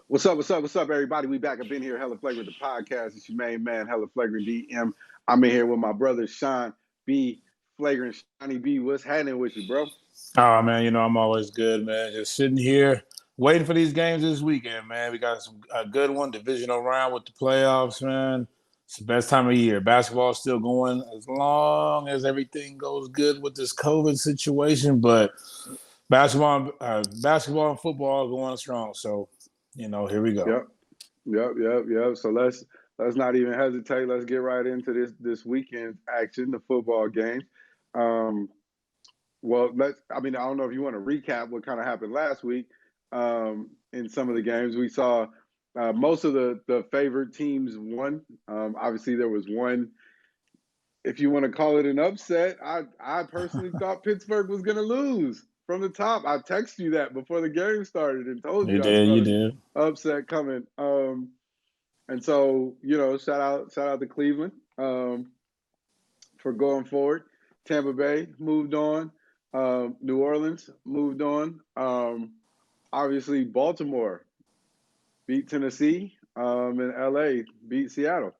What's up? What's up? What's up, everybody? We back up in here, Hella Flagrant, the podcast. It's your main man, Hella Flagrant DM. I'm in here with my brother, Sean B. Flagrant. Shawnee B, what's happening with you, bro? Oh man, I'm always good, man. Just sitting here waiting for these games this weekend, man. We got a good one, divisional round with the playoffs, man. It's the best time of year. Basketball's still going as long as everything goes good with this COVID situation, but basketball and football are going strong. So, here we go. Yep, yep. So let's not even hesitate. Let's get right into this weekend's action, the football games. Um, well, I don't know if you want to recap what kind of happened last week. In some of the games, we saw most of the favorite teams won. Obviously, there was one, if you want to call it an upset. I personally thought Pittsburgh was going to lose from the top. I texted you that before the game started and told You you I did, smelled you an did. upset coming. And so, shout out to Cleveland for going forward. Tampa Bay moved on. New Orleans moved on. Obviously, Baltimore beat Tennessee, and LA beat Seattle.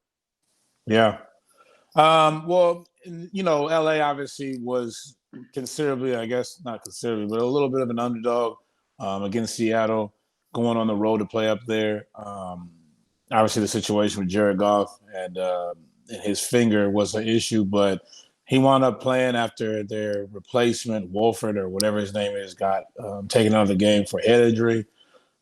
Yeah. Well, LA obviously was considerably, I guess, not considerably, but a little bit of an underdog against Seattle, going on the road to play up there. Obviously, the situation with Jared Goff and his finger was an issue, but he wound up playing after their replacement, Wolford or whatever his name is, got taken out of the game for head injury.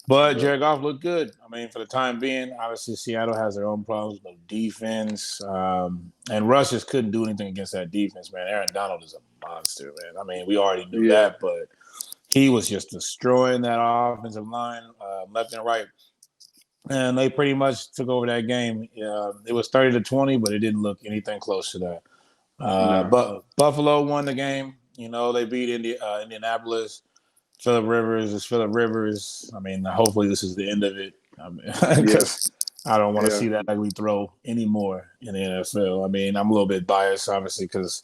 But Yep. Jared Goff looked good. I mean, for the time being, obviously Seattle has their own problems, no defense, and Russ just couldn't do anything against that defense, man. Aaron Donald is a monster, man. I mean, we already knew Yeah. that, but he was just destroying that offensive line left and right, and they pretty much took over that game. It was 30-20, but it didn't look anything close to that. No. But Buffalo won the game. They beat Indianapolis. Phillip Rivers is Phillip Rivers. I mean, hopefully this is the end of it Yeah. because I don't want to Yeah. see that ugly throw anymore in the NFL. I mean, I'm a little bit biased, obviously, because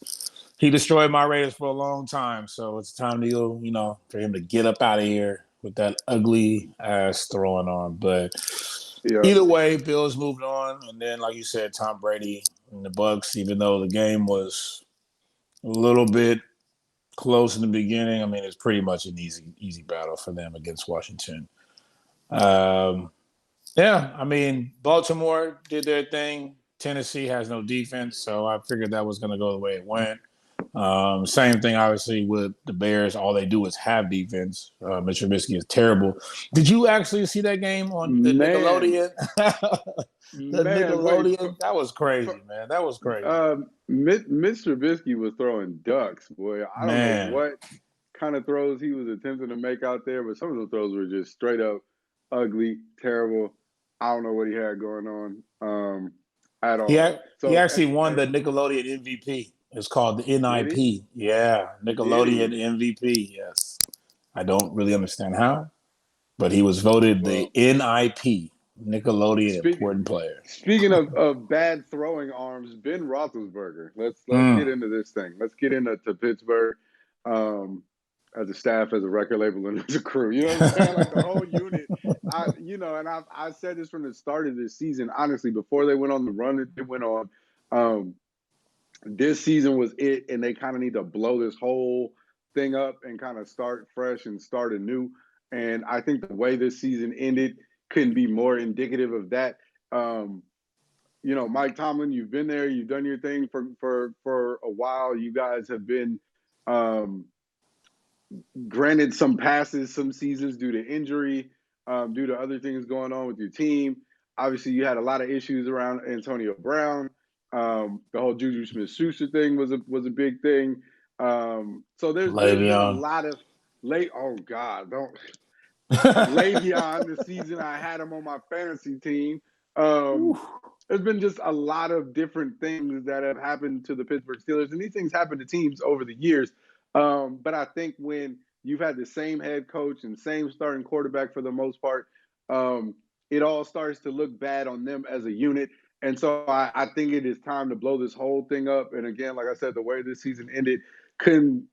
he destroyed my Raiders for a long time. So it's time to go, for him to get up out of here with that ugly ass throwing arm. But Yeah. either way, Bills moved on, and then, like you said, Tom Brady and the Bucks. Even though the game was a little bit close in the beginning. I mean, it's pretty much an easy battle for them against Washington. Um, yeah, I mean, Baltimore did their thing. Tennessee has no defense, so I figured that was going to go the way it went. Same thing, obviously, with the Bears. All they do is have defense. Mitch Trubisky is terrible. Did you actually see that game on the Man. Nickelodeon? The Man. Wait. Nickelodeon? That was crazy, man. That was crazy. Mr. Trubisky was throwing ducks, boy. I don't know Man. what kind of throws he was attempting to make out there, but some of the throws were just straight up ugly, terrible. I don't know what he had going on at He all. ac- he So, actually won the Nickelodeon MVP. It's called the did he? NIP. Yeah, Did Nickelodeon he? MVP. Yes. I don't really understand how, but he was voted the Well, NIP, Nickelodeon speaking Important Player. speaking of bad throwing arms, Ben Roethlisberger. Let's get Mm. into this thing. Let's get into Pittsburgh. Um, as a staff, as a record label, and as a crew. You know what I'm saying? Like the whole unit. And I said this from the start of this season. Honestly, before they went on the run that they went on, um, this season was it, and they kind of need to blow this whole thing up and kind of start fresh and start anew. And I think the way this season ended couldn't be more indicative of that. Um, Mike Tomlin, you've been there, you've done your thing for a while. You guys have been um, granted some passes some seasons due to injury, due to other things going on with your team. Obviously, you had a lot of issues around Antonio Brown. The whole Juju Smith-Schuster thing was a big thing. So there's been a Le'Veon. lot of late. Oh God, don't Le'Veon. The season I had him on my fantasy team. There's been just a lot of different things that have happened to the Pittsburgh Steelers, and these things happen to teams over the years. But I think when you've had the same head coach and same starting quarterback for the most part, it all starts to look bad on them as a unit. And so I think it is time to blow this whole thing up. And again, like I said, the way this season ended couldn't,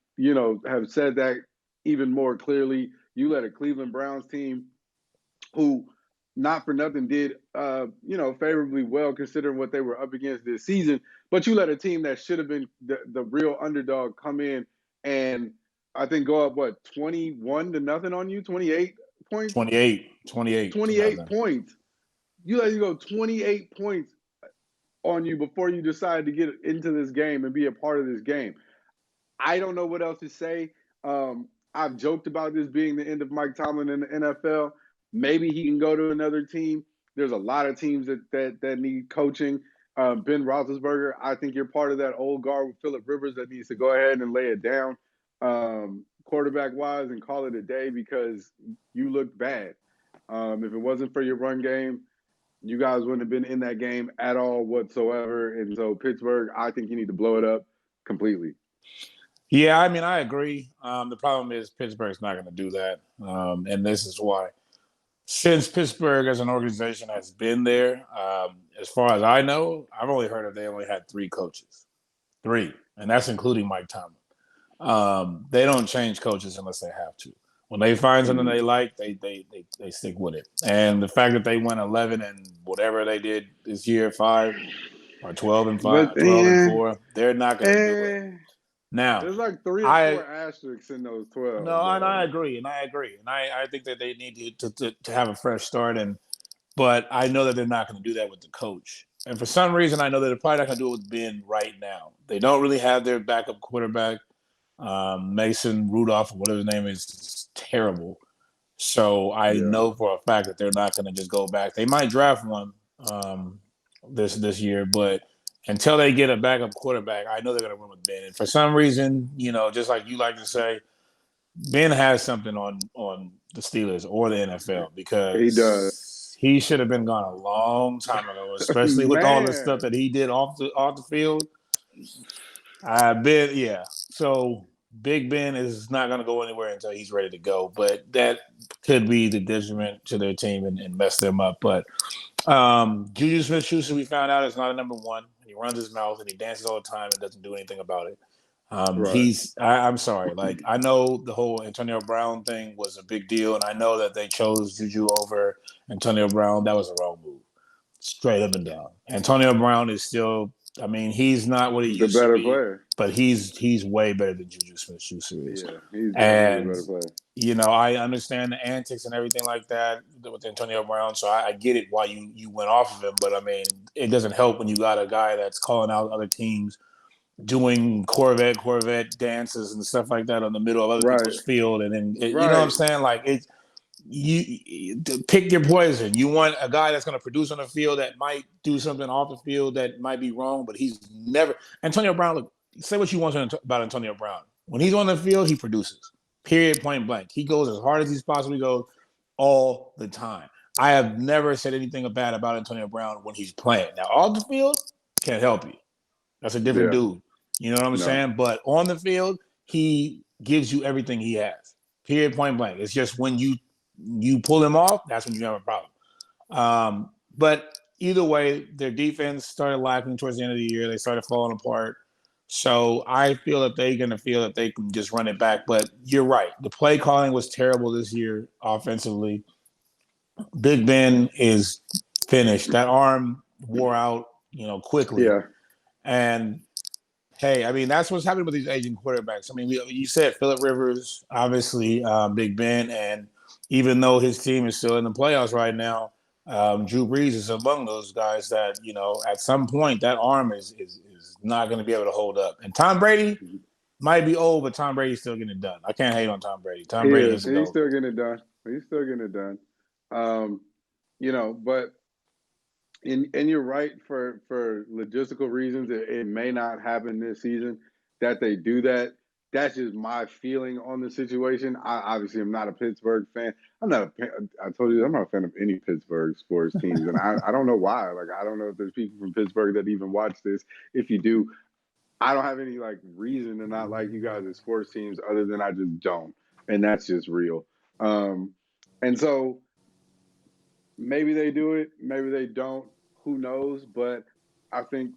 have said that even more clearly. You let a Cleveland Browns team who not for nothing did favorably well considering what they were up against this season. But you let a team that should have been the real underdog come in and I think go up 21-0 on you, 28 points, 28 to 28 nothing. points. You let you go 28 points on you before you decide to get into this game and be a part of this game. I don't know what else to say. I've joked about this being the end of Mike Tomlin in the NFL. Maybe he can go to another team. There's a lot of teams that need coaching. Ben Roethlisberger, I think you're part of that old guard with Phillip Rivers that needs to go ahead and lay it down quarterback wise and call it a day because you looked bad. If it wasn't for your run game, you guys wouldn't have been in that game at all whatsoever. And so Pittsburgh, I think you need to blow it up completely. Yeah, I mean, I agree. The problem is Pittsburgh's not going to do that, and this is why. Since Pittsburgh as an organization has been there, as far as I know, I've only heard of they only had three coaches, three, and that's including Mike Tomlin. They don't change coaches unless they have to. When they find something they like, they stick with it. And the fact that they went 11 and whatever they did this year, 5 or 12 and 5, But 12 and 4, they're not going to do it. Now, there's like 3 or 4 I asterisks in those 12, no, and though. I agree, and I think that they need to have a fresh start, but I know that they're not going to do that with the coach. And for some reason, I know that they're probably not going to do it with Ben right now. They don't really have their backup quarterback. Mason Rudolph, whatever his name is terrible. So I Yeah. know for a fact that they're not going to just go back. They might draft one this year, but until they get a backup quarterback, I know they're going to run with Ben. And for some reason, just like you like to say, Ben has something on the Steelers or the NFL He does. because he should have been gone a long time ago, especially with all the stuff Man. that he did off the field. Yeah. So Big Ben is not going to go anywhere until he's ready to go, but that could be the detriment to their team and mess them up. But Juju Smith-Schuster, we found out, is not a number one. He runs his mouth and he dances all the time and doesn't do anything about it. Right. I'm sorry. Like, I know the whole Antonio Brown thing was a big deal, and I know that they chose Juju over Antonio Brown. That was a wrong move, straight up and down. Antonio Brown is still, I mean, he's not what he The used to better be, player. but he's way better than Juju Smith-Schuster is. Yeah. He's definitely the And better player. I understand the antics and everything like that with Antonio Brown, so I get it why you went off of him. But I mean, it doesn't help when you got a guy that's calling out other teams doing Corvette dances and stuff like that on the middle of other Right. people's field, and then you know what I'm Right. saying? Like you pick your poison. You want a guy that's going to produce on the field that might do something off the field that might be wrong, but he's never Antonio Brown. Look, say what you want about Antonio Brown. When he's on the field, he produces. Period. Point blank. He goes as hard as he possibly goes all the time. I have never said anything bad about Antonio Brown when he's playing. Now off the field, can't help you. That's a different Yeah. dude. You know what I'm No. saying? But on the field, he gives you everything he has. Period, point blank. It's just when you pull him off, that's when you have a problem. But either way, their defense started lacking towards the end of the year. They started falling apart. So I feel that they're going to feel that they can just run it back. But you're right. The play calling was terrible this year offensively. Big Ben is finished. That arm wore out, quickly. Yeah. And hey, I mean, that's what's happening with these aging quarterbacks. I mean, you said Phillip Rivers, obviously, Big Ben, and even though his team is still in the playoffs right now, Drew Brees is among those guys that, at some point that arm is not going to be able to hold up. And Tom Brady might be old, but Tom Brady's still getting it done. I can't hate on Tom Brady. Tom He Brady is. is a He's GOAT. still getting it done. He's still getting it done. Um, but and you're right for logistical reasons. It may not happen this season that they do that. That's just my feeling on the situation. I obviously am not a Pittsburgh fan. I told you I'm not a fan of any Pittsburgh sports teams, and I don't know why. Like I don't know if there's people from Pittsburgh that even watch this. If you do, I don't have any like reason to not like you guys as sports teams other than I just don't, and that's just real. Um, and so maybe they do it, maybe they don't. Who knows? But I think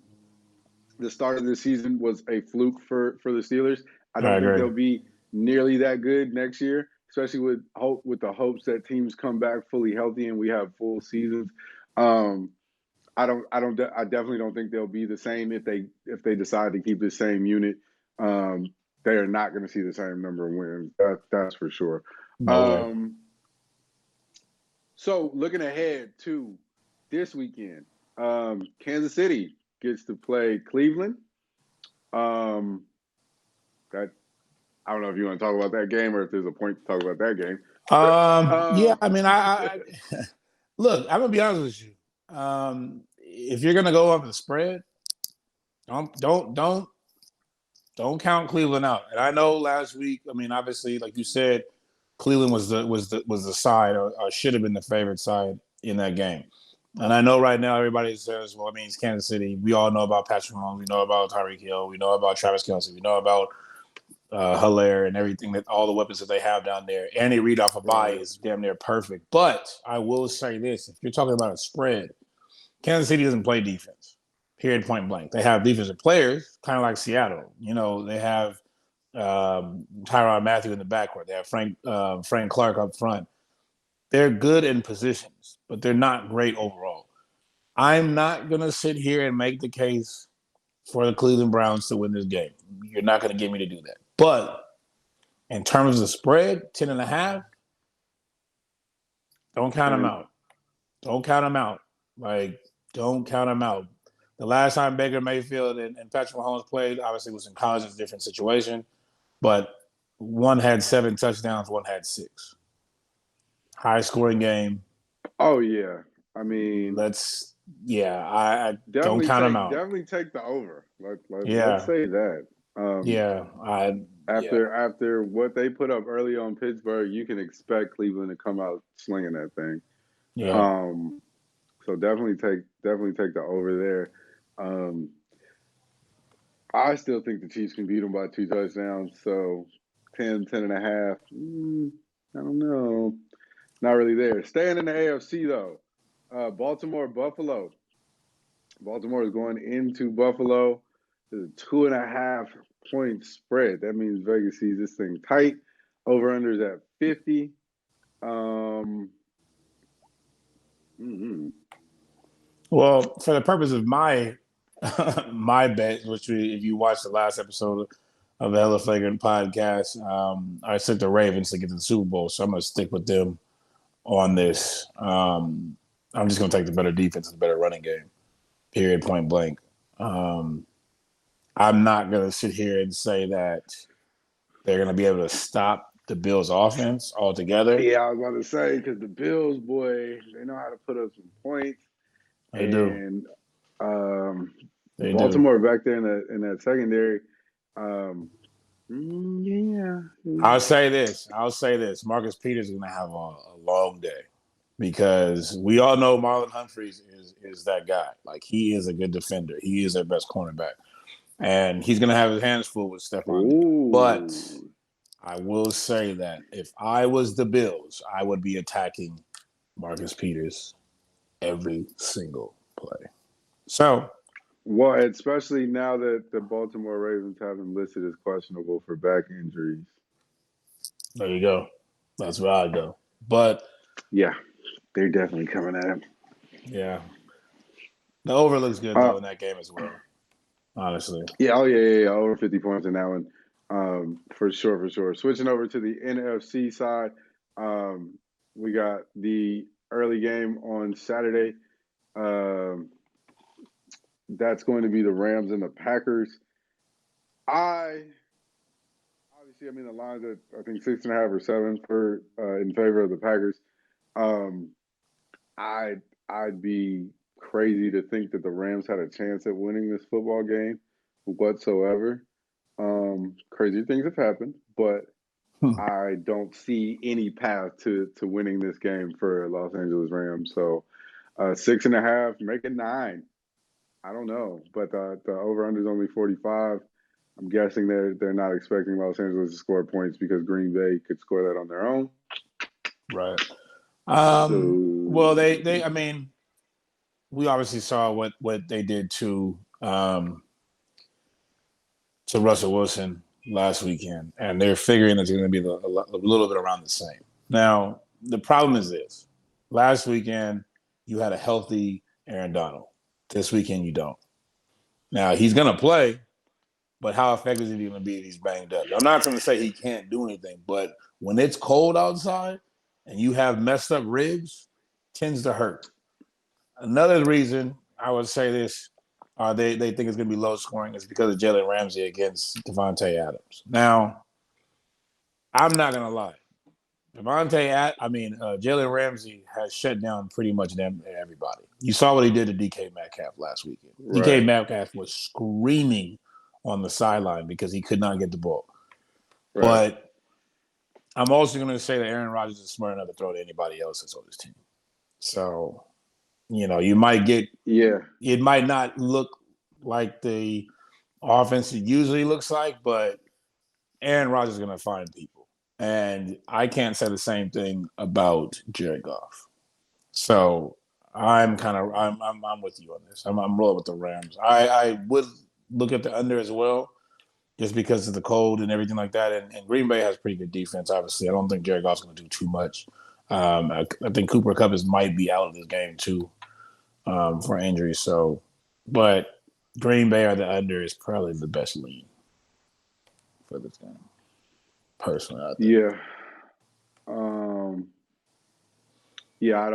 the start of the season was a fluke for the Steelers. I I don't think agree. they'll be nearly that good next year. especially with the hopes that teams come back fully healthy and we have full seasons. Um, I definitely don't think they'll be the same if they decide to keep the same unit. They are not going to see the same number of wins. That's for sure. No way. Um, so looking ahead to this weekend, Kansas City gets to play Cleveland. That I don't know if you want to talk about that game or if there's a point to talk about that game. Yeah, Um, I mean, I look. I'm gonna be honest with you. If you're gonna go off the spread, don't count Cleveland out. And I know last week, I mean, obviously, like you said, Cleveland was the side or should have been the favorite side in that game. And I know right now everybody says, well, I mean, it's Kansas City. We all know about Patrick Mahomes. We know about Tyreek Hill. We know about Travis Kelce. We know about Hilaire and everything, that all the weapons that they have down there. And they read off a bye is damn near perfect. But I will say this: if you're talking about a spread, Kansas City doesn't play defense. Period, point blank. They have defensive players, kind of like Seattle. You know, they have Tyrann Mathieu in the backcourt. They have Frank Clark up front. They're good in positions, but they're not great overall. I'm not going to sit here and make the case for the Cleveland Browns to win this game. You're not going to get me to do that. But in terms of the spread, 10.5, don't count them out. Don't count them out. Like, don't count them out. The last time Baker Mayfield and Patrick Mahomes played, obviously, was in college. It's a different situation. But one had 7 touchdowns, one had 6. High scoring game. Oh yeah, I mean, I don't count them out. definitely take the over. Let's Yeah, say that. yeah, After what they put up early on Pittsburgh, you can expect Cleveland to come out slinging that thing. yeah. So definitely take the over there. I still think the Chiefs can beat them by 2 touchdowns. So 10.5. I don't know. Not really there. Staying in the AFC though. Baltimore, Buffalo. Baltimore is going into Buffalo. There's a 2.5 point spread. That means Vegas sees this thing tight. Over unders at 50. Well, for the purpose of my my bet, if you watch the last episode of the Hella Flagrant podcast, I took the Ravens to get to the Super Bowl, so I'm going to stick with them on this. I'm just going to take the better defense and the better running game. Period, point blank. I'm not going to sit here and say that they're going to be able to stop the Bills' offense altogether. Yeah, I was about to say, because the Bills, boy, they know how to put up some points. They do. They Baltimore do. back there in that secondary. Yeah. I'll say this. Marcus Peters is going to have a long day because we all know Marlon Humphreys is that guy. Like, he is a good defender. He is their best cornerback. And he's going to have his hands full with Stephon. But I will say that if I was the Bills, I would be attacking Marcus Peters every single play. So, well, especially now that the Baltimore Ravens have him listed as questionable for back injuries. There you go. That's where I go. But yeah, they're definitely coming at him. Yeah. The over looks good though in that game as well. Honestly. Yeah, over 50 points in that one. For sure. Switching over to the NFC side, we got the early game on Saturday. That's going to be the Rams and the Packers. The line's at I think 6.5 or 7 for in favor of the Packers. I'd be crazy to think that the Rams had a chance at winning this football game whatsoever. Crazy things have happened, but I don't see any path to winning this game for Los Angeles Rams. So 6.5, make it 9. I don't know, but the over-under is only 45. I'm guessing they're not expecting Los Angeles to score points because Green Bay could score that on their own. Right. Well, they I mean, we obviously saw what they did to Russell Wilson last weekend, and they're figuring it's going to be a little bit around the same. Now, the problem is this. Last weekend, you had a healthy Aaron Donald. This weekend, you don't. Now, he's going to play, but how effective is he going to be if he's banged up? I'm not going to say he can't do anything, but when it's cold outside and you have messed up ribs, tends to hurt. Another reason I would say this, they think it's going to be low scoring is because of Jalen Ramsey against Devontae Adams. Now, I'm not going to lie. Jalen Ramsey has shut down pretty much everybody. You saw what he did to DK Metcalf last weekend. Right. DK Metcalf was screaming on the sideline because he could not get the ball. Right. But I'm also going to say that Aaron Rodgers is smart enough to throw to anybody else that's on his team. So, you might get – it might not look like the offense it usually looks like, but Aaron Rodgers is going to find people. And I can't say the same thing about Jared Goff. So I'm with you on this. I'm rolling with the Rams. I would look at the under as well, just because of the cold and everything like that. And Green Bay has pretty good defense, obviously. I don't think Jared Goff's going to do too much. I think Cooper Kupp might be out of this game too for injury. So, but Green Bay or the under is probably the best lean for this game. Personally, I think. Yeah. I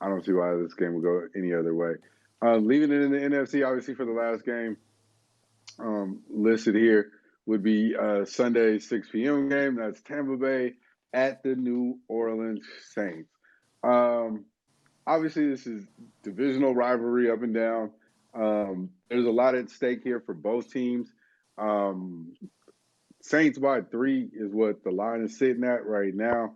don't see why this game would go any other way. Leaving it in the NFC, obviously for the last game, listed here would be Sunday 6 p.m. game. That's Tampa Bay at the New Orleans Saints. Obviously, this is divisional rivalry up and down. There's a lot at stake here for both teams. Saints by 3 is what the line is sitting at right now.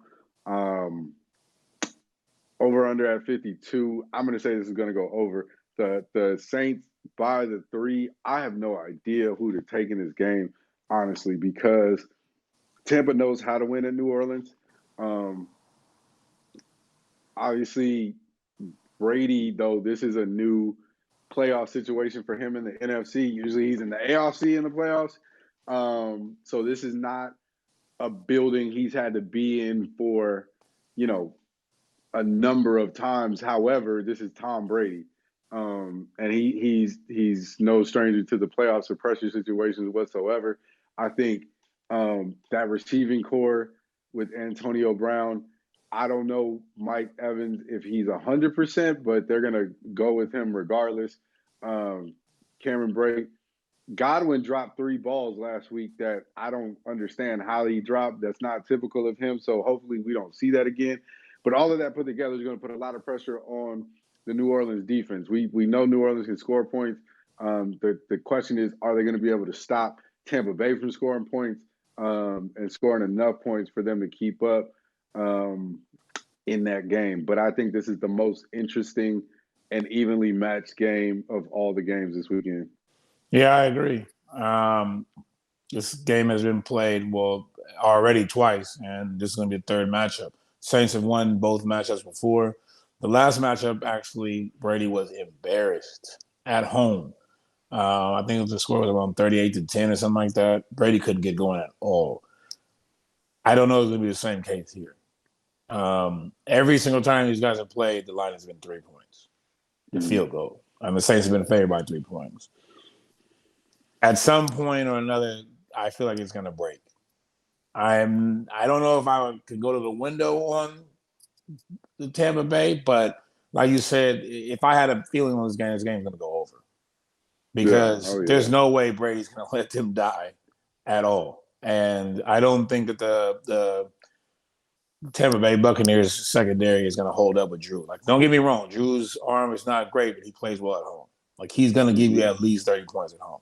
Over under at 52. I'm going to say this is going to go over. The Saints by the 3. I have no idea who to take in this game, honestly, because Tampa knows how to win at New Orleans. Obviously, Brady, though, this is a new playoff situation for him in the NFC. Usually he's in the AFC in the playoffs. So this is not a building he's had to be in for, a number of times. However, this is Tom Brady. And he's no stranger to the playoffs or pressure situations whatsoever. I think that receiving core with Antonio Brown, I don't know Mike Evans if he's 100%, but they're going to go with him regardless. Cameron Brate. Godwin dropped 3 balls last week that I don't understand how he dropped. That's not typical of him, so hopefully we don't see that again. But all of that put together is going to put a lot of pressure on the New Orleans defense. We know New Orleans can score points. The question is, are they going to be able to stop Tampa Bay from scoring points and scoring enough points for them to keep up in that game? But I think this is the most interesting and evenly matched game of all the games this weekend. Yeah, I agree. This game has been played, already twice, and this is going to be the third matchup. Saints have won both matchups before. The last matchup, actually, Brady was embarrassed at home. I think the score was around 38-10 or something like that. Brady couldn't get going at all. I don't know if it's going to be the same case here. Every single time these guys have played, the line has been 3 points. The field goal. And the Saints have been favored by 3 points. At some point or another, I feel like it's going to break. I don't know if I could go to the window on the Tampa Bay, but like you said, if I had a feeling on this game's going to go over. Because there's no way Brady's going to let them die at all. And I don't think that the Tampa Bay Buccaneers secondary is going to hold up with Drew. Like, don't get me wrong, Drew's arm is not great, but he plays well at home. Like, he's going to give you at least 30 points at home.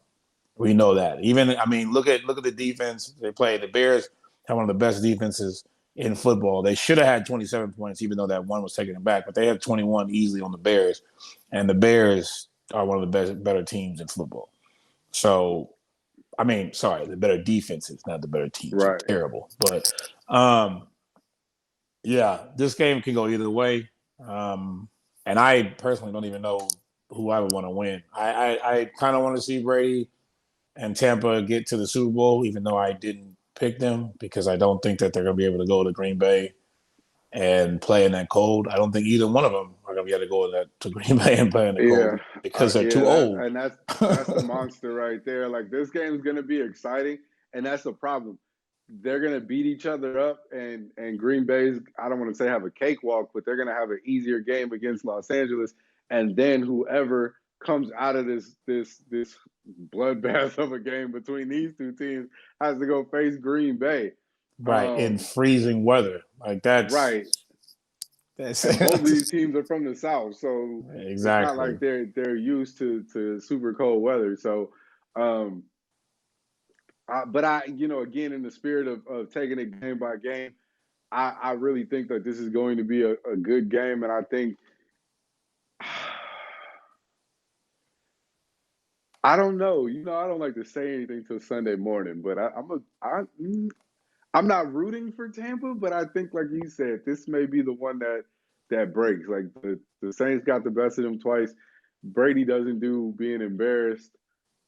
We know that. Look at the defense they play. The Bears have one of the best defenses in football. They should have had 27 points, even though that one was taken back. But they have 21 easily on the Bears, and the Bears are one of the better teams in football. So, the better defenses, not the better teams. Right. Terrible. But, this game can go either way. And I personally don't even know who I would want to win. I kind of want to see Brady and Tampa get to the Super Bowl, even though I didn't pick them because I don't think that they're going to be able to go to Green Bay and play in that cold. I don't think either one of them are going to be able to go to Green Bay and play in the Yeah, cold because they're yeah, too old. that's the monster right there. Like this game is gonna be exciting, and that's the problem. They're gonna beat each other up, and Green Bay's I don't want to say have a cakewalk, but they're gonna have an easier game against Los Angeles, and then whoever comes out of this bloodbath of a game between these two teams has to go face Green Bay. Right, in Um, freezing weather. Like that's right, that's and both of these teams are from the South, so it's not like exactly. they're used to super cold weather. So, um, but again, in the spirit of taking it game by game, I really think that this is going to be a good game, and I think I don't know. I don't like to say anything till Sunday morning, but I'm not rooting for Tampa, but I think, like you said, this may be the one that breaks. Like the Saints got the best of them twice. Brady doesn't do being embarrassed.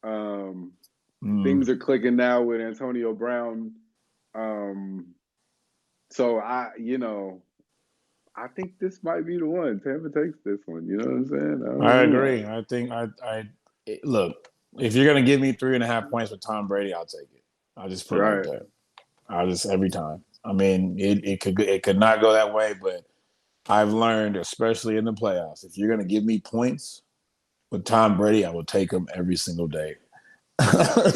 Um, Mm. things are clicking now with Antonio Brown. Um, so I think this might be the one. Tampa takes this one. You know what I'm saying? I I don't know. agree. I think look. If you're gonna give me 3.5 points with Tom Brady, I'll take it. I'll just put it like Right. that. I'll just every time. I mean, it could not go that way, but I've learned, especially in the playoffs, if you're gonna give me points with Tom Brady, I will take them every single day.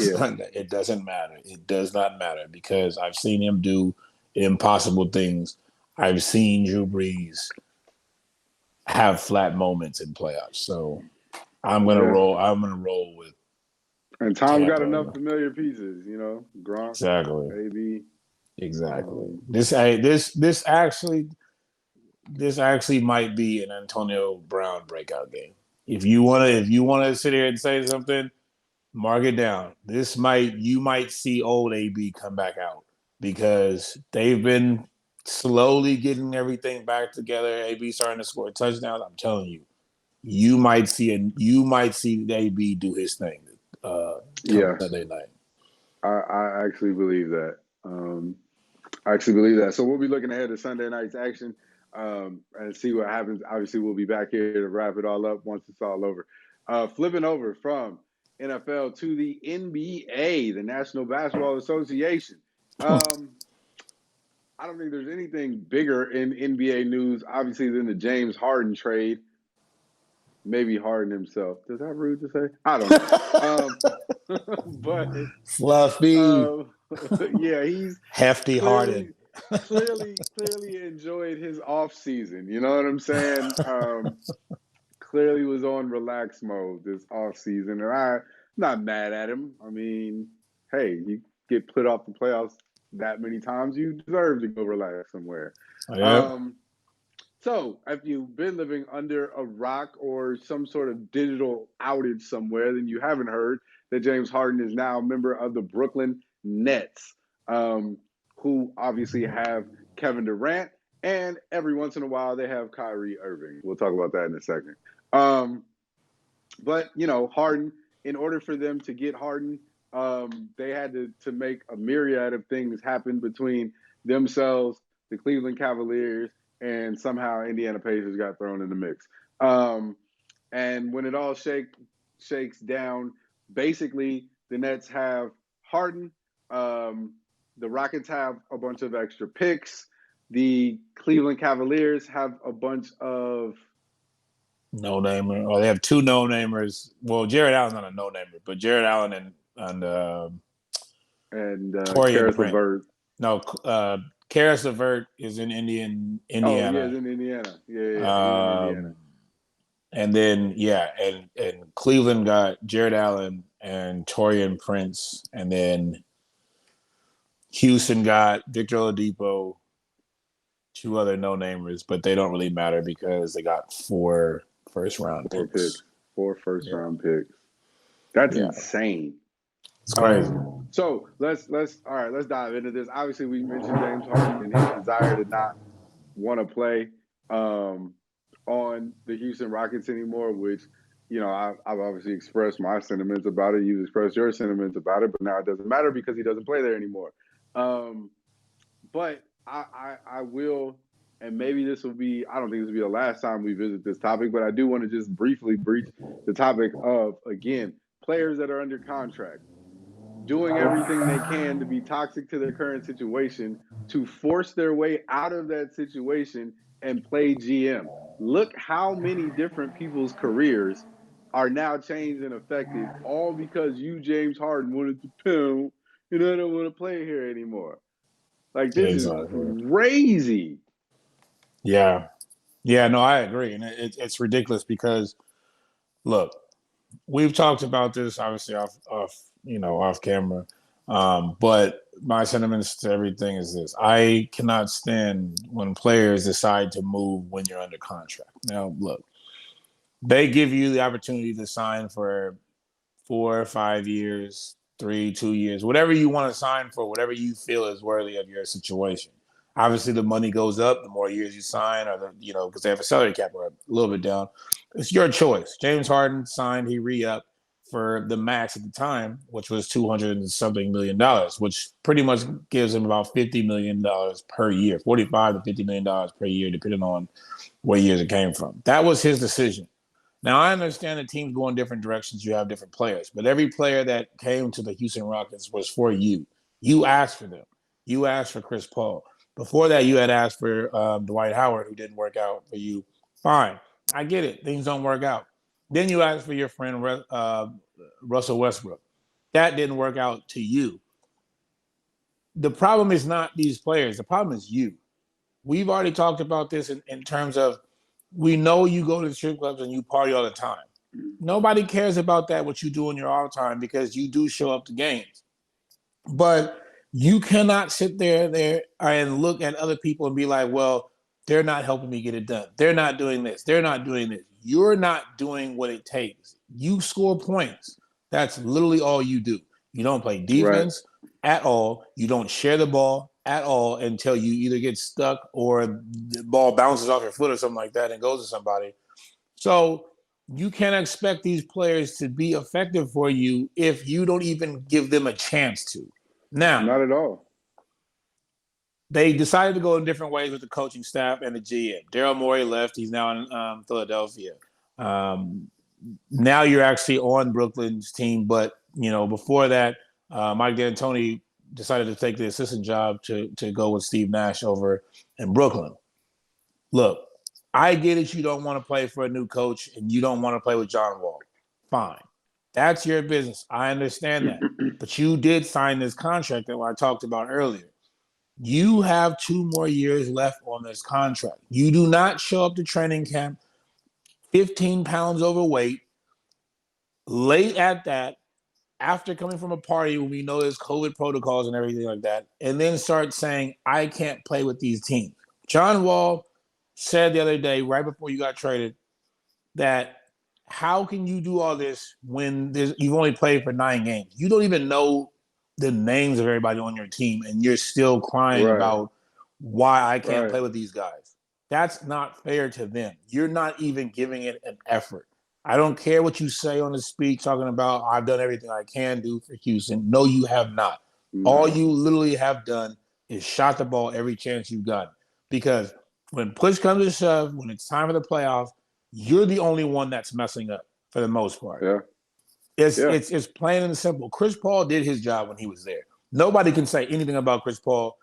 Yeah. It doesn't matter. It does not matter because I've seen him do impossible things. I've seen Drew Brees have flat moments in playoffs. So I'm gonna Yeah. roll. I'm gonna roll with And Tom's got enough Tampa. familiar pieces. Gronk, Exactly. AB. Exactly. Um, This actually might be an Antonio Brown breakout game. If you wanna sit here and say something, mark it down. You might see old AB come back out because they've been slowly getting everything back together. AB starting to score touchdowns. I'm telling you, you might see AB do his thing come yeah, Sunday night. I actually believe that. I actually believe that. So we'll be looking ahead to Sunday night's action and see what happens. Obviously, we'll be back here to wrap it all up once it's all over. Flipping over from NFL to the NBA, the National Basketball Association. Um, I don't think there's anything bigger in NBA news, obviously, than the James Harden trade. Maybe Harden himself. Does that rude to say? I don't know. But Fluffy, uh, yeah, he's hefty clearly hearted. clearly enjoyed his off season. You know what I'm saying? Clearly was on relax mode this off season, and I'm not mad at him. I mean, hey, you get put off the playoffs that many times, you deserve to go relax somewhere. Yep. Um, so, if you've been living under a rock or some sort of digital outage somewhere, then you haven't heard that James Harden is now a member of the Brooklyn Nets, who obviously have Kevin Durant, and every once in a while they have Kyrie Irving. We'll talk about that in a second. Um, but Harden, in order for them to get Harden, they had to make a myriad of things happen between themselves, the Cleveland Cavaliers, and somehow Indiana Pacers got thrown in the mix. And when it all shakes down, basically the Nets have Harden. The Rockets have a bunch of extra picks. The Cleveland Cavaliers have a bunch of No namer. Oh, they have two no namers. Well, Jared Allen's not a no namer, but Jared Allen and and Torian Karis Print. LeVert. No, Karis LeVert is in Oh, yeah, he's Indiana. in Indiana. Yeah, he's in Indiana. Um, and then and Cleveland got Jared Allen and Torian Prince, and then Houston got Victor Oladipo, two other no namers, but they don't really matter because they got 4 first round Four picks, picks. four first Yeah, round picks. That's yeah, insane. it's crazy. So let's all right, let's dive into this. Obviously, we mentioned James Harden and his desire to not want to play um, on the Houston Rockets anymore, which I've obviously expressed my sentiments about it. You've expressed your sentiments about it, but now it doesn't matter because he doesn't play there anymore. Um, but I will, and maybe this will be. I don't think this will be the last time we visit this topic, but I do want to just briefly breach the topic of, again, players that are under contract doing everything they can to be toxic to their current situation to force their way out of that situation and play GM. Look how many different people's careers are now changed and affected, all because you, James Harden, wanted to pill and I don't want to play here anymore. Like, this is Exactly. crazy. Yeah. Yeah, no, I agree. And it's ridiculous because, look, we've talked about this obviously off camera. But my sentiments to everything is this: I cannot stand when players decide to move when you're under contract. Now, look, they give you the opportunity to sign for 4 or 5 years, 2 years, whatever you want to sign for, whatever you feel is worthy of your situation. Obviously, the money goes up the more years you sign, or because they have a salary cap or a little bit down. It's your choice. James Harden signed, he re-upped for the max at the time, which was $200 and something million, which pretty much gives him about $50 million per year, $45 to $50 million per year, depending on what years it came from. That was his decision. Now, I understand the teams go in different directions. You have different players, but every player that came to the Houston Rockets was for you. You asked for them. You asked for Chris Paul. Before that, you had asked for Dwight Howard, who didn't work out for you. Fine. I get it. Things don't work out. Then you asked for your friend Russell Westbrook. That didn't work out to you. The problem is not these players. The problem is you. We've already talked about this in terms of, we know you go to the strip clubs and you party all the time. Nobody cares about that, what you do in your off time, because you do show up to games. But you cannot sit there and look at other people and be like, well, they're not helping me get it done. They're not doing this. They're not doing this. You're not doing what it takes. You score points. That's literally all you do. You don't play Right. defense at all. You don't share the ball at all until you either get stuck or the ball bounces off your foot or something like that and goes to somebody. So you can't expect these players to be effective for you if you don't even give them a chance to. Now, Not at all. they decided to go in different ways with the coaching staff and the GM. Daryl Morey left. He's now in Philadelphia. Um, Now you're actually on Brooklyn's team, but before that, Mike D'Antoni decided to take the assistant job to go with Steve Nash over in Brooklyn. Look, I get it. You don't want to play for a new coach and you don't want to play with John Wall. Fine. That's your business. I understand that. But you did sign this contract that I talked about earlier. You have 2 more years left on this contract. You do not show up to training camp 15 pounds overweight, late at that, after coming from a party when we know there's COVID protocols and everything like that, and then start saying, I can't play with these teams. John Wall said the other day, right before you got traded, that how can you do all this when you've only played for 9 games? You don't even know the names of everybody on your team, and you're still crying Right. about why I can't Right. play with these guys. That's not fair to them. You're not even giving it an effort. I don't care what you say on the speech talking about I've done everything I can do for Houston. No, you have not. All No. you literally have done is shot the ball every chance you've gotten. Because when push comes to shove, when it's time for the playoffs, you're the only one that's messing up for the most part. Yeah. It's Yeah. it's it's plain and simple. Chris Paul did his job when he was there. Nobody can say anything about Chris Paul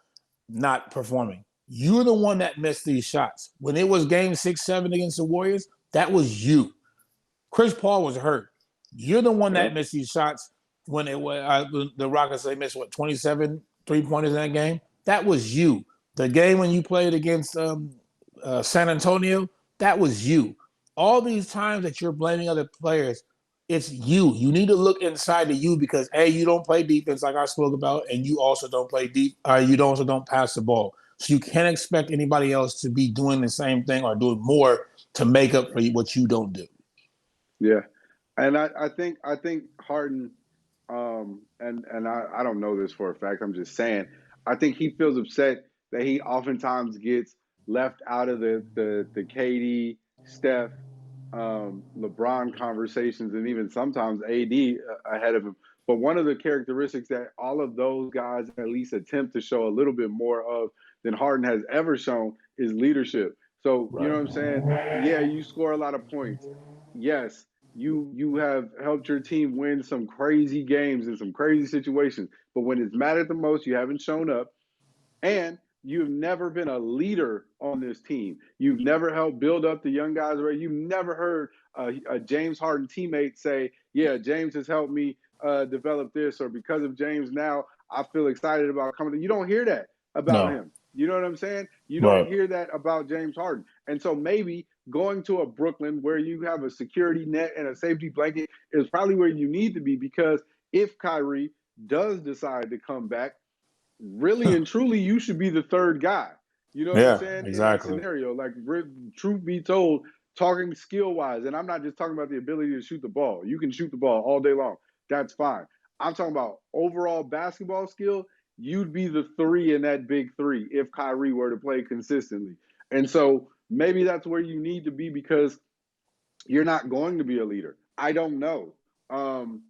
not performing. You're the one that missed these shots. When it was game 6-7 against the Warriors, that was you. Chris Paul was hurt. You're the one Yeah. that missed these shots when it was the Rockets. They missed 27 3-pointers in that game. That was you. The game when you played against San Antonio, that was you. All these times that you're blaming other players, it's you. You need to look inside of you because you don't play defense like I spoke about, and you also don't play deep. You also don't pass the ball. So you can't expect anybody else to be doing the same thing or doing more to make up for what you don't do. Yeah. And I think Harden, and I don't know this for a fact. I'm just saying. I think he feels upset that he oftentimes gets left out of the KD, Steph, LeBron conversations, and even sometimes AD ahead of him. But one of the characteristics that all of those guys at least attempt to show a little bit more of than Harden has ever shown is leadership. So, you know Right. what I'm saying? Yeah, you score a lot of points. Yes, you have helped your team win some crazy games in some crazy situations. But when it's mattered the most, you haven't shown up. And you've never been a leader on this team. You've never helped build up the young guys. Right? You've never heard a James Harden teammate say, "Yeah, James has helped me develop this," or "Because of James, now I feel excited about coming." You don't hear that about No. him. You know what I'm saying? You don't Right. hear that about James Harden. And so maybe going to a Brooklyn where you have a security net and a safety blanket is probably where you need to be, because if Kyrie does decide to come back, really and truly, you should be the third guy. You know what I'm Yeah, saying? In that exactly. scenario, like, truth be told, talking skill wise, and I'm not just talking about the ability to shoot the ball. You can shoot the ball all day long. That's fine. I'm talking about overall basketball skill. You'd be the three in that big three if Kyrie were to play consistently. And so maybe that's where you need to be, because you're not going to be a leader. I don't know. Um,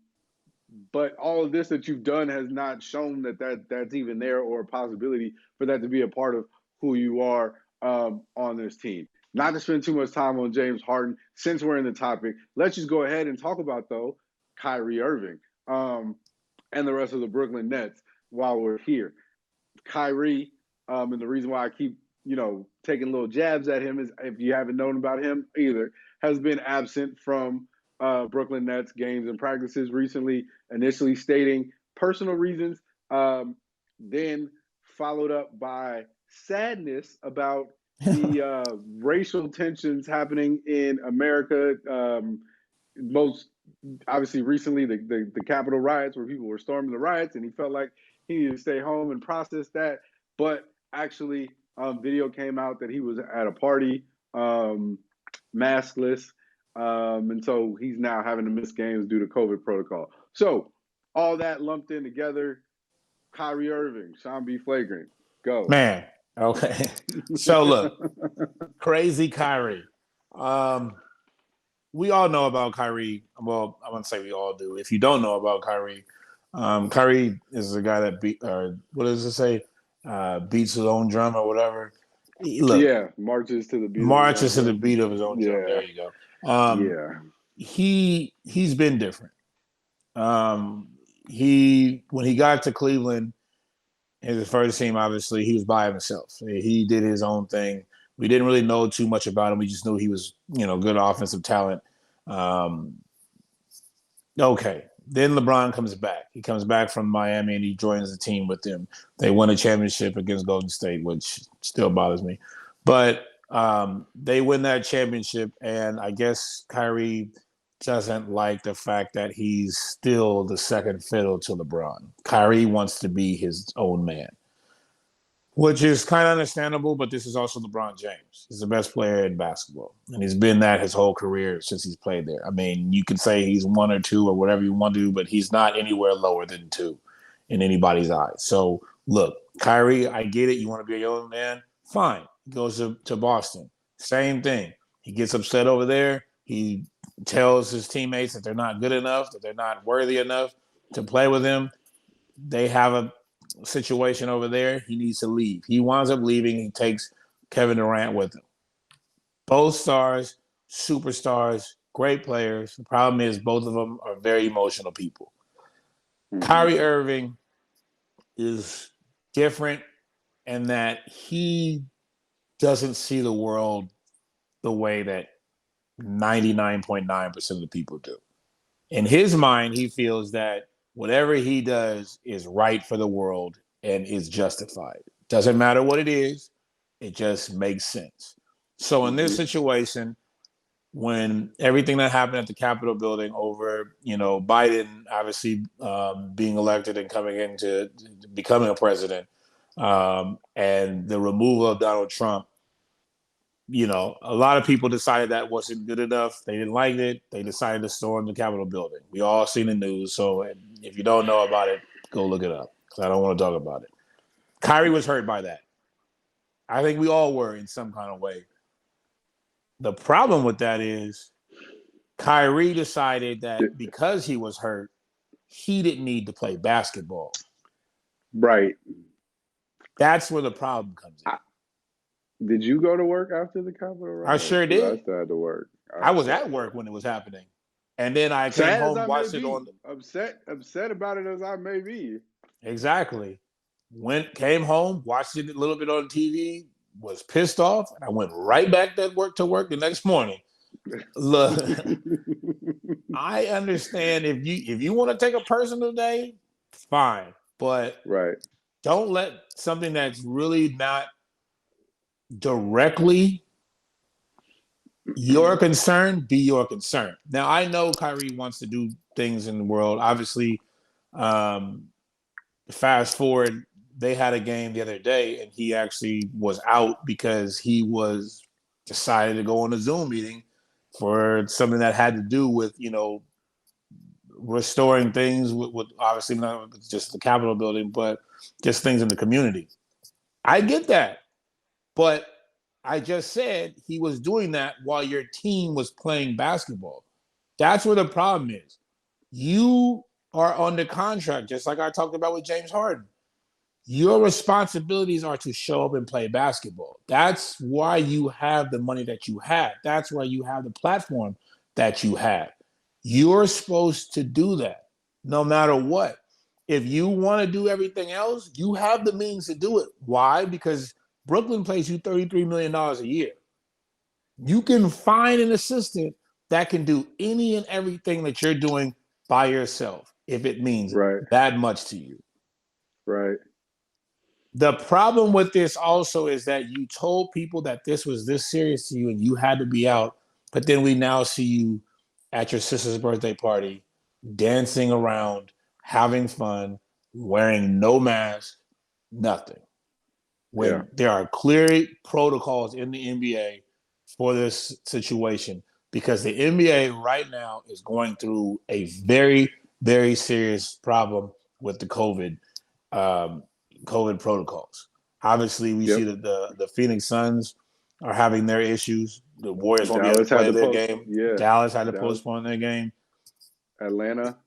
but all of this that you've done has not shown that's even there, or a possibility for that to be a part of who you are on this team. Not to spend too much time on James Harden, since we're in the topic, let's just go ahead and talk about, though, Kyrie Irving and the rest of the Brooklyn Nets while we're here. Kyrie, and the reason why I keep, taking little jabs at him is, if you haven't known about him either, has been absent from Brooklyn Nets games and practices recently, initially stating personal reasons, then followed up by sadness about the racial tensions happening in America. Most obviously recently, the Capitol riots, where people were storming the riots, and he felt like he needed to stay home and process that. But actually, video came out that he was at a party, maskless, and so he's now having to miss games due to COVID protocol. So all that lumped in together, Kyrie Irving, Sean B. Flagrant, go. Man. Okay. So look, crazy Kyrie. Um, we all know about Kyrie. Well, I wouldn't say we all do. If you don't know about Kyrie, Kyrie is a guy that beat, or what does it say? Beats his own drum or whatever. Look, Yeah, marches to the beat of his own marches to the drum. beat of his own drum. Yeah, There you go. yeah. He's been different. Um, he when he got to Cleveland, his first team, obviously, he was by himself. He did his own thing. We didn't really know too much about him. We just knew he was, good offensive talent. Um, okay. Then LeBron comes back. He comes back from Miami and he joins the team with them. They won a championship against Golden State, which still bothers me. But they win that championship, and I guess Kyrie doesn't like the fact that he's still the second fiddle to LeBron. Kyrie wants to be his own man, which is kind of understandable, but this is also LeBron James. He's the best player in basketball, and he's been that his whole career since he's played there. I mean, you could say he's one or two or whatever you want to, but he's not anywhere lower than two in anybody's eyes. So, look, Kyrie, I get it. You want to be a young man? Fine. He goes to Boston. Same thing. He gets upset over there. He tells his teammates that they're not good enough, that they're not worthy enough to play with him. They have a situation over there. He needs to leave. He winds up leaving. He takes Kevin Durant with him. Both stars, superstars, great players. The problem is both of them are very emotional people. Mm-hmm. Kyrie Irving is different in that he doesn't see the world the way that 99.9% of the people do. In his mind, he feels that whatever he does is right for the world and is justified. Doesn't matter what it is, it just makes sense. So in this Mm-hmm. situation, when everything that happened at the Capitol building over, Biden obviously being elected and coming into becoming a president, and the removal of Donald Trump, a lot of people decided that wasn't good enough. They didn't like it. They decided to storm the Capitol building. We all seen the news. So if you don't know about it, go look it up, because I don't want to talk about it. Kyrie was hurt by that. I think we all were in some kind of way. The problem with that is Kyrie decided that because he was hurt, he didn't need to play basketball. Right. That's where the problem comes in. Did you go to work after the Capitol I riot? sure Because I did. still had to work. I was at work when it was happening. And then I came Sad as home, I may watched it be, on. upset about it as I may be. Exactly. Came home, watched it a little bit on TV, was pissed off, and I went right back to work the next morning. Look, I understand if you want to take a personal day, fine, but Right. don't let something that's really not directly your concern be your concern. Now, I know Kyrie wants to do things in the world. Obviously, fast forward, they had a game the other day, and he actually was out because he was decided to go on a Zoom meeting for something that had to do with restoring things with obviously not just the Capitol building, but just things in the community. I get that, but I just said he was doing that while your team was playing basketball. That's where the problem is. You are under contract, just like I talked about with James Harden. Your responsibilities are to show up and play basketball. That's why you have the money that you have. That's why you have the platform that you have. You're supposed to do that no matter what. If you want to do everything else, you have the means to do it. Why? Because Brooklyn pays you $33 million a year. You can find an assistant that can do any and everything that you're doing by yourself if it means Right. that much to you. Right. The problem with this also is that you told people that this was this serious to you and you had to be out, but then we now see you at your sister's birthday party, dancing around, having fun, wearing no mask, nothing. Yeah. When there are clear protocols in the NBA for this situation, because the NBA right now is going through a very, very serious problem with the COVID protocols. Obviously, we see Yep. that the Phoenix Suns are having their issues. The Warriors won't be able to Dallas had play to their post. game. Yeah. Dallas had to Dallas. postpone their game. Atlanta.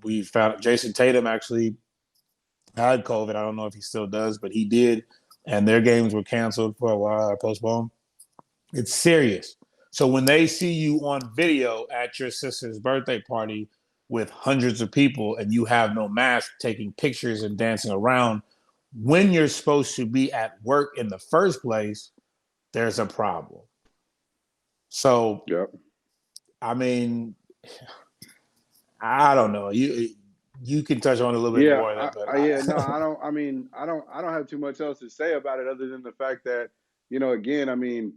We found Jason Tatum actually had COVID. I don't know if he still does, but he did. And their games were canceled for a while or postponed. It's serious. So when they see you on video at your sister's birthday party with hundreds of people and you have no mask, taking pictures and dancing around when you're supposed to be at work in the first place, there's a problem. So, Yep. I mean, I don't know. You can touch on a little bit Yeah. more of that, but Yeah. No, I don't. I mean, I don't have too much else to say about it other than the fact that again, I mean,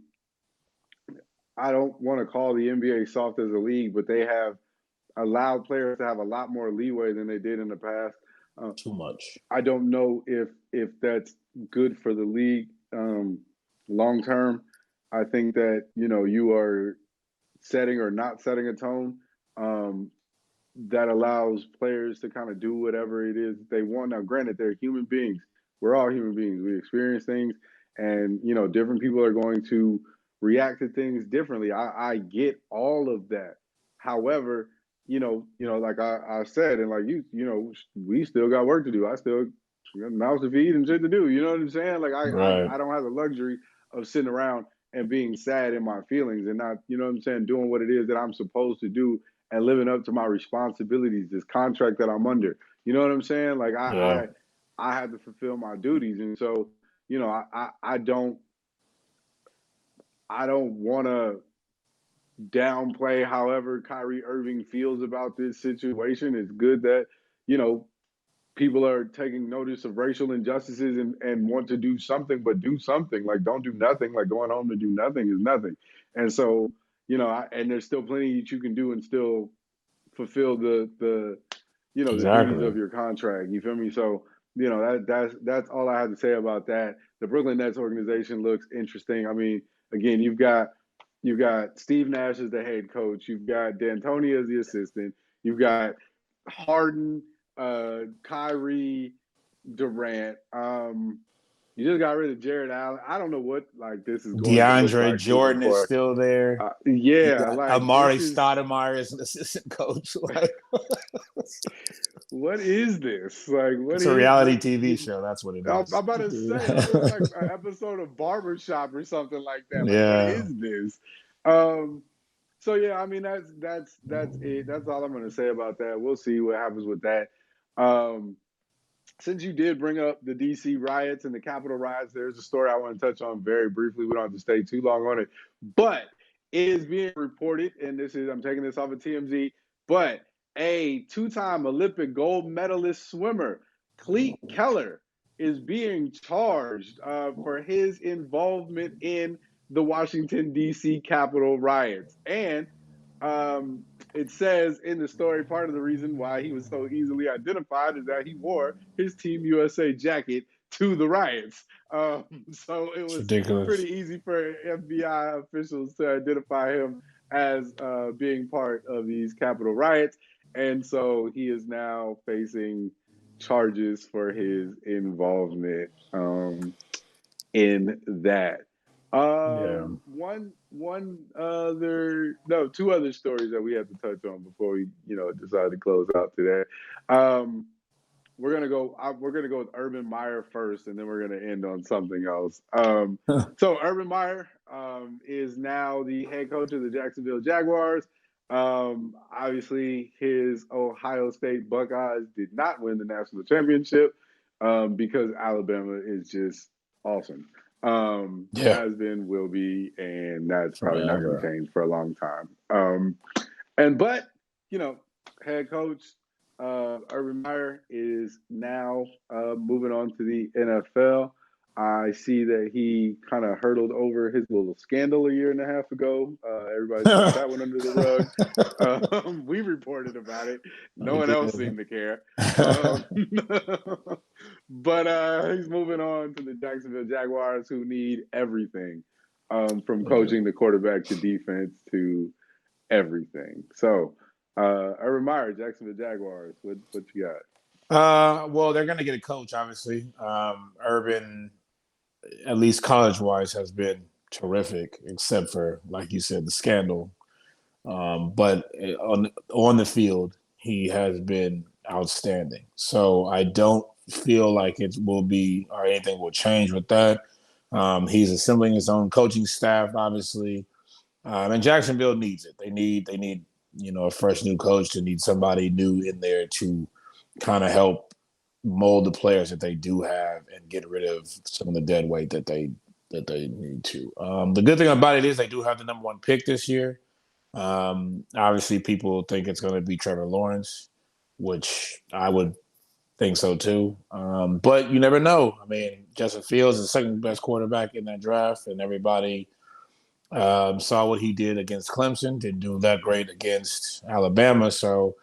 I don't want to call the NBA soft as a league, but they have allowed players to have a lot more leeway than they did in the past. too much. I don't know if that's good for the league long term. I think that you are setting or not setting a tone um, that allows players to kind of do whatever it is they want. Now, granted, they're human beings. We're all human beings. We experience things, and different people are going to react to things differently. I get all of that. However, like I said, and like we still got work to do. I still got mouths to feed and shit to do. You know what I'm saying? Like Right. I don't have the luxury of sitting around and being sad in my feelings and not, what I'm saying, doing what it is that I'm supposed to do and living up to my responsibilities, this contract that I'm under. You know what I'm saying? Like Yeah. I had to fulfill my duties, and so I don't want to downplay however Kyrie Irving feels about this situation. It's good that you know people are taking notice of racial injustices and want to do something, but do something. Like don't do nothing. Like going home to do nothing is nothing. And so and there's still plenty that you can do and still fulfill the duties Exactly. of your contract. You feel me? So that's all I have to say about that. The Brooklyn Nets organization looks interesting. I mean, again, you've got Steve Nash as the head coach. You've got D'Antoni as the assistant. You've got Harden, Kyrie, Durant. You just got rid of Jared Allen. I don't know what this is going to look DeAndre like moving Jordan is forward. still there. You Yeah, got this Amari is Stoudemire as an assistant coach. what is this? What It's a is reality what? TV show. That's what it I'm is. about to say it feels like an episode of Barbershop or something like that. What Yeah. is this? Um, so yeah, I mean that's it. That's all I'm going to say about that. We'll see what happens with that. Um, since you did bring up the DC riots and the Capitol riots, there's a story I want to touch on very briefly. We don't have to stay too long on it, but it is being reported, and I'm taking this off of TMZ, but a two-time Olympic gold medalist swimmer, Cleet Keller, is being charged for his involvement in the Washington, D.C. Capitol riots. And um, it says in the story, part of the reason why he was so easily identified is that he wore his Team USA jacket to the riots. So it It's was ridiculous. pretty easy for FBI officials to identify him as being part of these Capitol riots. And so he is now facing charges for his involvement in that. Yeah. Two other stories that we have to touch on before we, decide to close out today. Um, we're gonna go with Urban Meyer first, and then we're gonna end on something else. So Urban Meyer is now the head coach of the Jacksonville Jaguars. Obviously, his Ohio State Buckeyes did not win the national championship because Alabama is just awesome. Yeah. Has been, will be, and that's probably not going to Forever. change for a long time. But head coach Urban Meyer is now moving on to the NFL. I see that he kind of hurdled over his little scandal a year and a half ago. Everybody swept that one under the rug. We reported about it. No We one else did. seemed to care. Um, but he's moving on to the Jacksonville Jaguars, who need everything from They do. coaching the quarterback to defense to everything. So, Urban Meyer, Jacksonville Jaguars. What you got? Well, they're gonna get a coach, obviously. Urban, at least college wise, has been terrific, except for, like you said, the scandal. But on the field, he has been outstanding. So I don't feel like it will be or anything will change with that. He's assembling his own coaching staff, obviously, and Jacksonville needs it. They need a fresh new coach. To need somebody new in there to kind of help mold the players that they do have and get rid of some of the dead weight that they need to. The good thing about it is they do have the number one pick this year. Obviously, people think it's going to be Trevor Lawrence, which I would think so too. But you never know. I mean, Justin Fields is the second best quarterback in that draft, and everybody saw what he did against Clemson. Didn't do that great against Alabama, so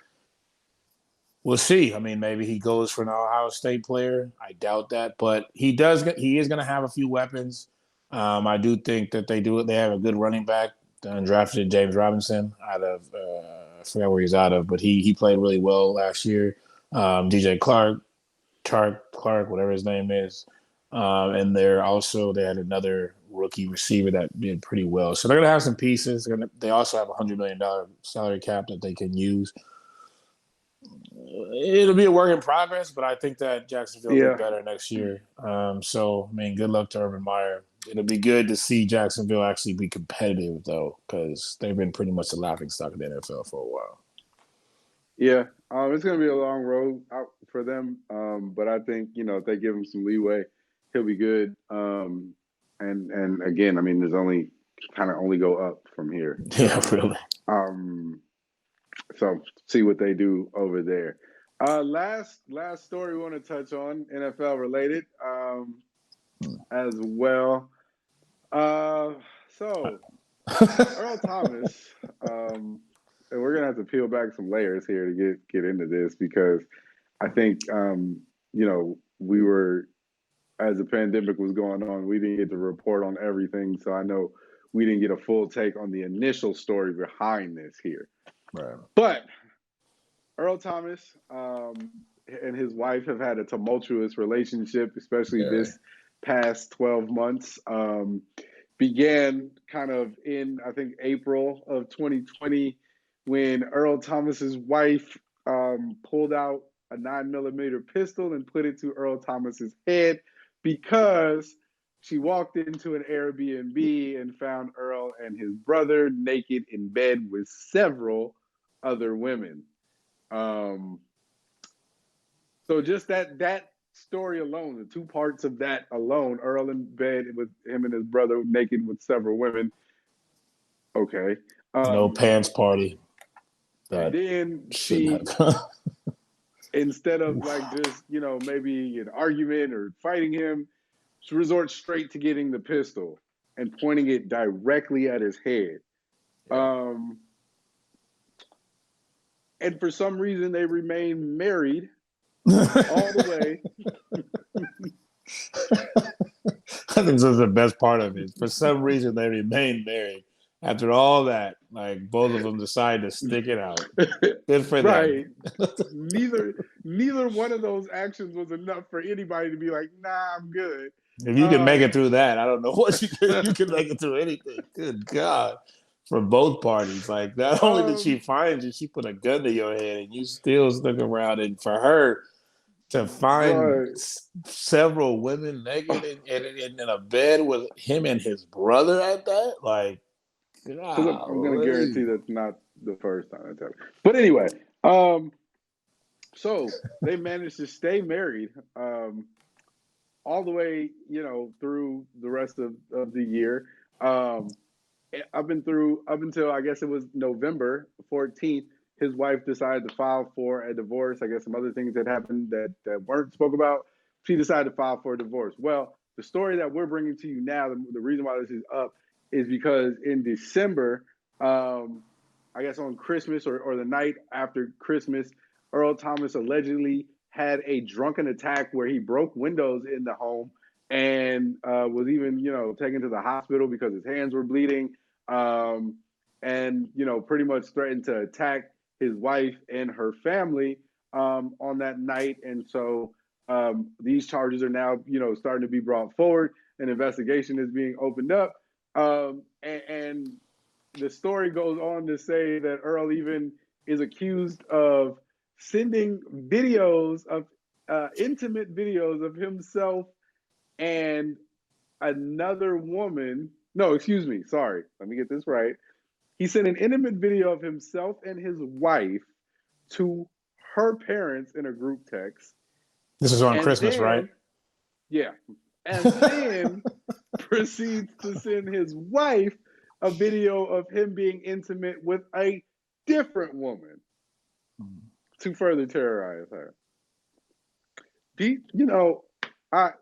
we'll see. I mean, maybe he goes for an Ohio State player. I doubt that, but he does. He is going to have a few weapons. I do think that they do. They have a good running back, drafted James Robinson out of I forgot where he's out of, but he played really well last year. DJ Clark, whatever his name is, and they had another rookie receiver that did pretty well. So they're going to have some pieces. They also have $100 million salary cap that they can use. It'll be a work in progress, but I think that Jacksonville will be Yeah, better next year. So, I mean, good luck to Urban Meyer. It'll be good to see Jacksonville actually be competitive, though, because they've been pretty much the laughing stock of the NFL for a while. yeah. It's going to be a long road out for them, but I think if they give him some leeway, he'll be good. And again, I mean, there's only go up from here. Yeah, So, really. um, so see what they do over there. Last story we want to touch on, NFL related, as well. Uh, so Earl Thomas, and we're gonna have to peel back some layers here to get into this because I think we were, as the pandemic was going on, we didn't get to report on everything. So I know we didn't get a full take on the initial story behind this here. Right. But Earl Thomas and his wife have had a tumultuous relationship, especially Very. past 12 months. Began kind of in, I think, April of 2020 when Earl Thomas's wife pulled out a 9mm pistol and put it to Earl Thomas's head because she walked into an Airbnb and found Earl and his brother naked in bed with several other women. Um, so just that story alone, the two parts of that alone, Earl in bed with him and his brother naked with several women. Okay. No pants party. And That then she, shouldn't have. instead of like just, maybe an argument or fighting him, she resorts straight to getting the pistol and pointing it directly at his head. Yeah. And for some reason, they remain married all the way. I think this is the best part of it. For some reason, they remain married after all that. Like both of them decide to stick it out. Good for Right. them. Neither one of those actions was enough for anybody to be like, nah, I'm good. If you can make it through that, I don't know what you can make it through anything. Good God. For both parties. Like, not only did she find you, she put a gun to your head and you still stuck around. And for her to find right. several women naked in a bed with him and his brother at that, like, Because I'm going to golly. guarantee that's not the first time that's happened. But anyway, so they managed to stay married all the way, through the rest of the year. Up until I guess it was November 14th, his wife decided to file for a divorce. I guess some other things had happened that weren't spoke about. She decided to file for a divorce. Well, the story that we're bringing to you now, the reason why this is up is because in December, I guess on Christmas or the night after Christmas, Earl Thomas allegedly had a drunken attack where he broke windows in the home and was even, taken to the hospital because his hands were bleeding, and, pretty much threatened to attack his wife and her family on that night. And so these charges are now, starting to be brought forward. An investigation is being opened up. And the story goes on to say that Earl even is accused of sending videos of intimate videos of himself and another woman. No, excuse me. Sorry. Let me get this right. He sent an intimate video of himself and his wife to her parents in a group text. This is on And Christmas, right? then, yeah. And then proceeds to send his wife a video of him being intimate with a different woman to further terrorize her. I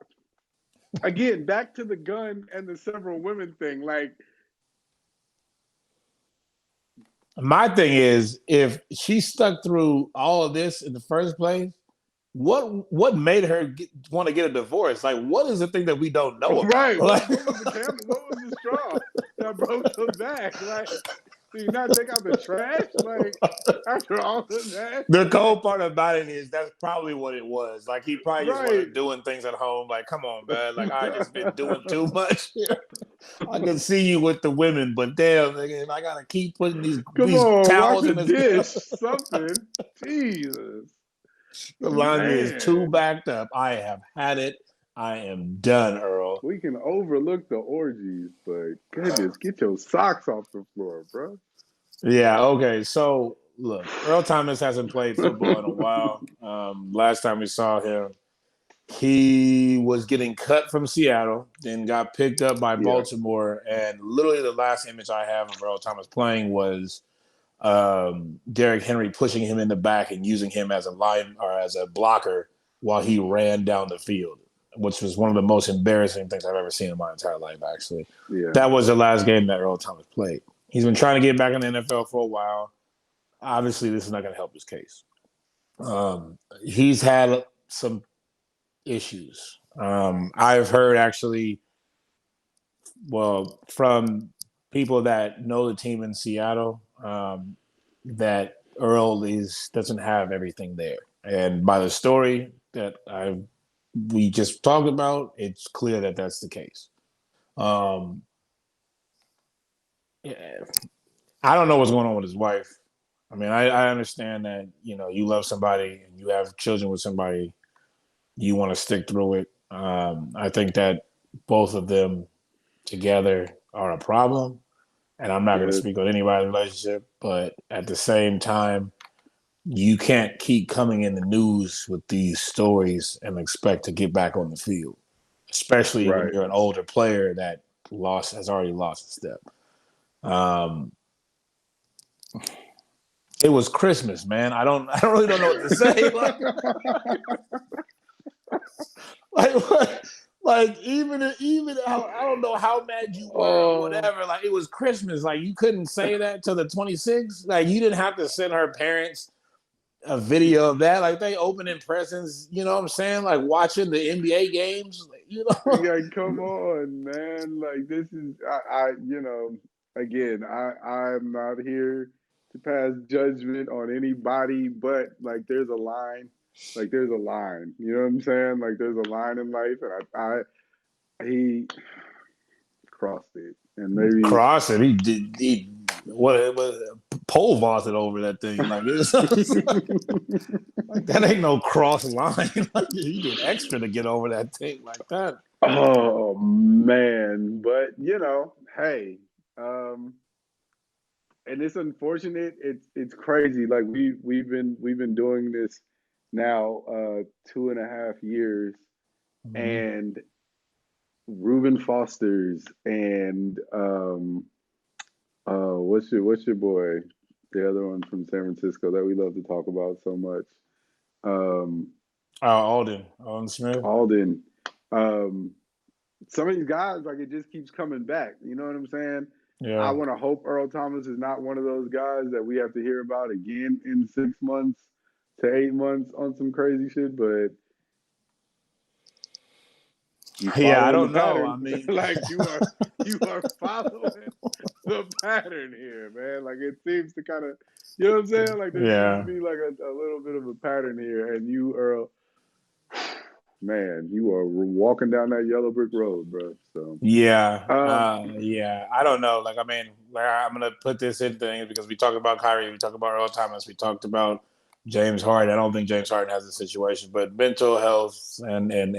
again back to the gun and the several women thing. Like, my thing is, if she stuck through all of this in the first place, what made her want to get a divorce? Like, what is the thing that we don't know about? right? Like, What was the camera? What was the straw that broke the back? Like, do you not take out the trash? Like, after all of that, the cold part about it is that's probably what it was. Like, he probably just right? wasn't doing things at home. Like, come on, man. Like, I just been doing too much here. I can see you with the women, but damn, nigga, if I gotta keep putting Come these on, wash towels a in this dish, something. Jesus, the laundry is too man. backed up. I have had it. I am done, Earl. We can overlook the orgies, but goodness, get your socks off the floor, bro. Yeah, okay. So look, Earl Thomas hasn't played football in a while. Last time we saw him, he was getting cut from Seattle, then got picked up by Yeah, Baltimore, and literally the last image I have of Earl Thomas playing was Derrick Henry pushing him in the back and using him as a line or as a blocker while he ran down the field, which was one of the most embarrassing things I've ever seen in my entire life, actually. yeah. That was the last game that Earl Thomas played. He's been trying to get back in the NFL for a while. Obviously, this is not going to help his case. He's had some issues. I've heard actually, well, from people that know the team in Seattle, that Earl doesn't have everything there. And by the story that I've we just talked about, it's clear that that's the case. Yeah, I don't know what's going on with his wife. I mean, I understand that, you love somebody and you have children with somebody, you want to stick through it. I think that both of them together are a problem. And I'm not going to Good. speak on anybody's relationship, but at the same time, you can't keep coming in the news with these stories and expect to get back on the field, especially when Right. you're an older player that has already lost a step. It was Christmas, man. I really don't know what to say. Like, like even how, I don't know how mad you were or Oh, whatever. Like it was Christmas. Like you couldn't say that till the 26th. Like you didn't have to send her parents a video of that. Like they opening presents. You know what I'm saying? Like watching the NBA games. You know. yeah, come on, man. Like this is again, I'm not here to pass judgment on anybody, but like there's a line. Like there's a line. You know what I'm saying? Like there's a line in life, and he crossed it, and maybe. Cross it. He did. He what pole vaulted over that thing. Like it's like that ain't no cross line. Like you did extra to get over that thing like that. Oh man, but hey, and it's unfortunate. It's crazy. Like we've been doing this now 2.5 years, Mm-hmm. and Reuben Foster's and what's your boy, the other one from San Francisco that we love to talk about so much, um, Alden Smith. Alden. Um, some of these guys, like it just keeps coming back. You know what I'm saying? I Yeah, want to hope Earl Thomas is not one of those guys that we have to hear about again in 6 months to 8 months on some crazy shit. But you yeah. I following the don't know. I pattern, mean, like you are following the pattern here, man. Like it seems to kind of, you know what I'm saying? Like there seems to yeah, be like a little bit of a pattern here, and you, Earl, man, you are walking down that yellow brick road, bro. So, yeah, um, yeah. I don't know. Like, I mean, like, I'm gonna put this in things because we talked about Kyrie, we talked about Earl Thomas, we talked about James Harden. I don't think James Harden has a situation, but mental health and I'm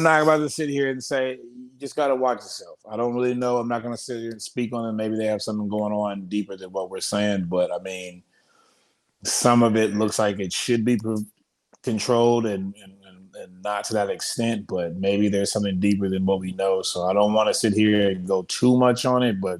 not about to sit here and say you just got to watch yourself. I don't really know. I'm not going to sit here and speak on it. Maybe they have something going on deeper than what we're saying, but I mean, some of it looks like it should be controlled and not to that extent, but maybe there's something deeper than what we know. So I don't want to sit here and go too much on it, but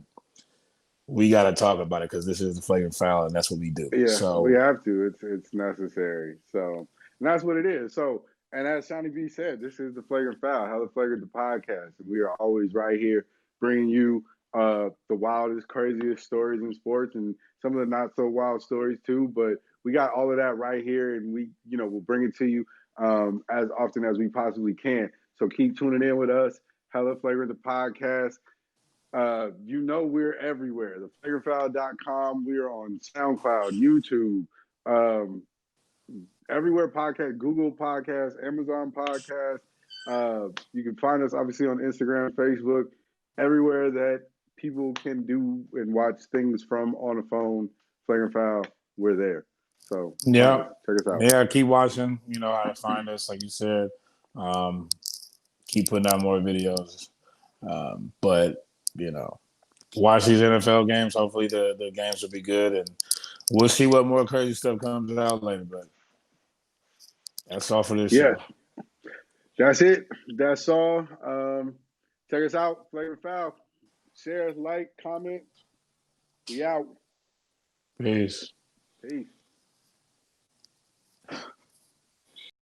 we got to talk about it because this is the flagrant foul and that's what we do. yeah, we So have to. It's necessary. So, and that's what it is. So, and as Shawnee B said, this is the Flagrant Foul, Hella Flagrant the podcast, and we are always right here bringing you the wildest, craziest stories in sports, and some of the not so wild stories too. But we got all of that right here, and we'll bring it to you as often as we possibly can. So keep tuning in with us, Hella Flagrant the podcast. We're everywhere. Theflagrantfoul.com. We are on SoundCloud, YouTube, um, everywhere podcast, Google Podcast, Amazon Podcast. You can find us obviously on Instagram, Facebook, everywhere that people can do and watch things from on a phone. Flagrant Foul, we're there. So find us, yeah, check us out. yeah, keep watching. You know how to find us, like you said. Um, keep putting out more videos. But watch these NFL games. Hopefully the games will be good, and we'll see what more crazy stuff comes out later. But that's all for this Yeah, show. that's it. That's all. Check us out, Flagrant Foul. Share, like, comment. We out. Peace. Peace.